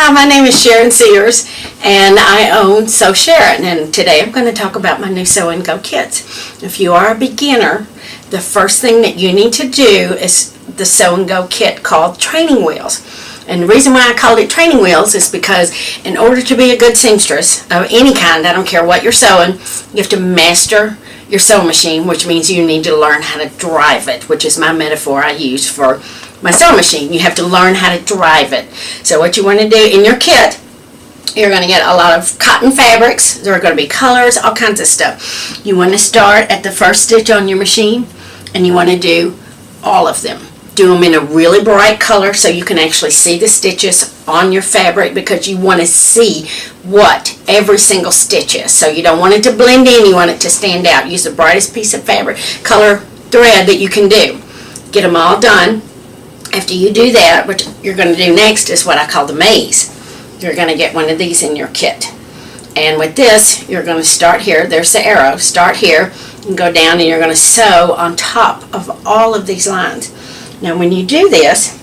Hi, my name is Sharon Sears, and I own Sew Sharon, and today I'm going to talk about my new Sew and Go kits. If you are a beginner, the first thing that you need to do is the Sew and Go kit called Training Wheels. And the reason why I called it Training Wheels is because in order to be a good seamstress of any kind, I don't care what you're sewing, you have to master your sewing machine, which means you need to learn how to drive it, which is my metaphor I use for my sewing machine. You have to learn how to drive it. So what you want to do in your kit, you're going to get a lot of cotton fabrics. There are going to be colors, all kinds of stuff. You want to start at the first stitch on your machine, and you want to do all of them. Do them in a really bright color so you can actually see the stitches on your fabric, because you want to see what every single stitch is. So you don't want it to blend in, you want it to stand out. Use the brightest piece of fabric, color, thread that you can do. Get them all done. After you do that, what you're going to do next is what I call the maze. You're going to get one of these in your kit. And with this, you're going to start here. There's the arrow. Start here and go down, and you're going to sew on top of all of these lines. Now when you do this,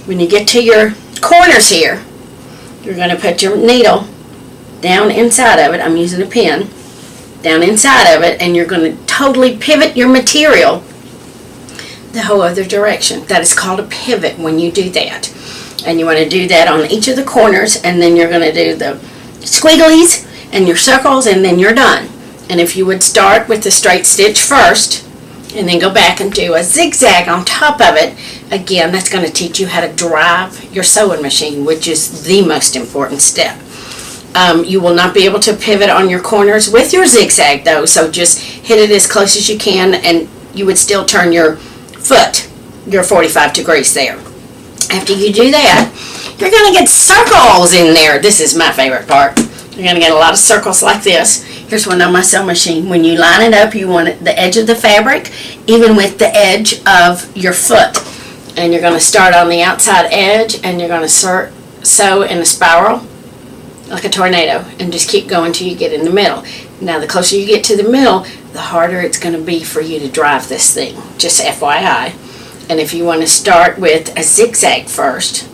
when you get to your corners here, you're going to put your needle down inside of it. I'm using a pin. Down inside of it, and you're going to totally pivot your material the whole other direction. That is called a pivot when you do that. And you want to do that on each of the corners, and then you're going to do the squigglies and your circles, and then you're done. And if you would start with the straight stitch first and then go back and do a zigzag on top of it, again, that's going to teach you how to drive your sewing machine, which is the most important step. You will not be able to pivot on your corners with your zigzag though, so just hit it as close as you can, and you would still turn your foot, your 45 degrees there. After you do that, you're going to get circles in there. This is my favorite part. You're going to get a lot of circles like this. Here's one on my sewing machine. When you line it up, you want the edge of the fabric even with the edge of your foot. And you're going to start on the outside edge, and you're going to sew in a spiral like a tornado, and just keep going till you get in the middle. Now the closer you get to the middle, the harder it's going to be for you to drive this thing, just FYI. And if you want to start with a zigzag first,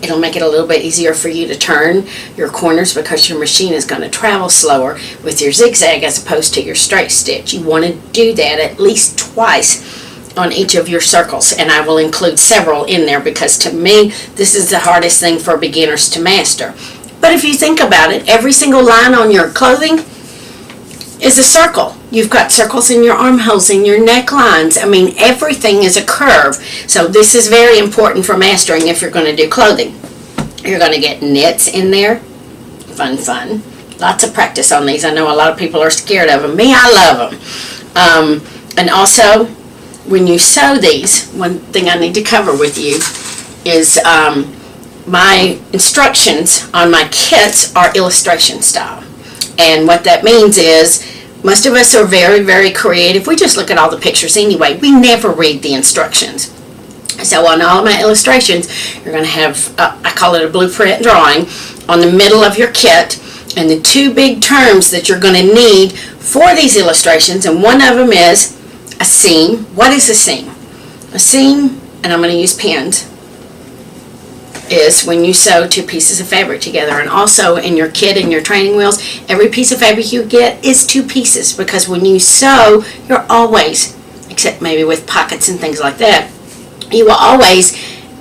it'll make it a little bit easier for you to turn your corners, because your machine is going to travel slower with your zigzag as opposed to your straight stitch. You want to do that at least twice on each of your circles, and I will include several in there, because to me this is the hardest thing for beginners to master. But if you think about it, every single line on your clothing is a circle. You've got circles in your armholes, in your necklines. I mean, everything is a curve. So this is very important for mastering if you're going to do clothing. You're going to get knits in there. Fun. Lots of practice on these. I know a lot of people are scared of them. Me, I love them. And also, when you sew these, one thing I need to cover with you is my instructions on my kits are illustration style. And what that means is, most of us are very, very creative. We just look at all the pictures anyway. We never read the instructions. So on all of my illustrations, you're going to have, I call it a blueprint drawing, on the middle of your kit. And the two big terms that you're going to need for these illustrations, and one of them is a seam. What is a seam? A seam, and I'm going to use pins, is when you sew two pieces of fabric together. And also in your kit and your training wheels, every piece of fabric you get is two pieces, because when you sew, you're always, except maybe with pockets and things like that, you will always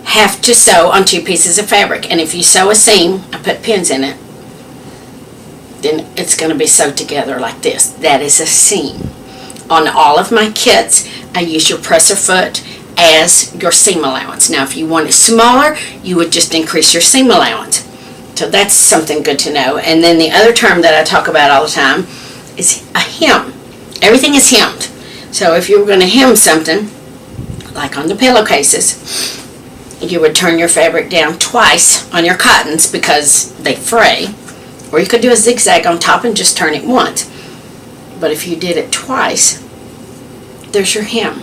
have to sew on two pieces of fabric. And if you sew a seam, I put pins in it, then it's going to be sewed together like this. That is a seam. On all of my kits, I use your presser foot as your seam allowance. Now if you want it smaller, you would just increase your seam allowance. So that's something good to know. And then the other term that I talk about all the time is a hem. Everything is hemmed. So if you were going to hem something, like on the pillowcases, you would turn your fabric down twice on your cottons because they fray, or you could do a zigzag on top and just turn it once. But if you did it twice, there's your hem.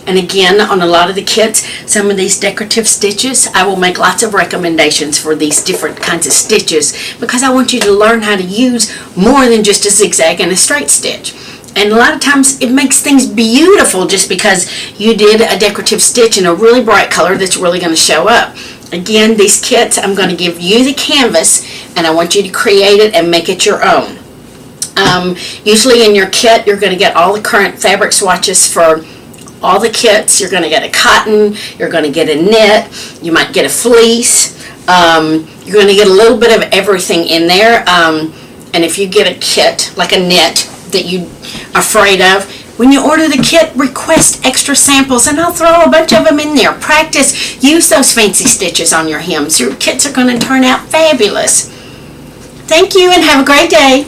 And again, on a lot of the kits, some of these decorative stitches, I will make lots of recommendations for these different kinds of stitches, because I want you to learn how to use more than just a zigzag and a straight stitch. And a lot of times it makes things beautiful just because you did a decorative stitch in a really bright color that's really going to show up. Again, these kits, I'm going to give you the canvas, and I want you to create it and make it your own. Usually in your kit, you're going to get all the current fabric swatches for all the kits. You're going to get a cotton, you're going to get a knit, you might get a fleece. You're going to get a little bit of everything in there. And if you get a kit, like a knit, that you're afraid of, when you order the kit, request extra samples, and I'll throw a bunch of them in there. Practice, use those fancy stitches on your hems. Your kits are going to turn out fabulous. Thank you, and have a great day.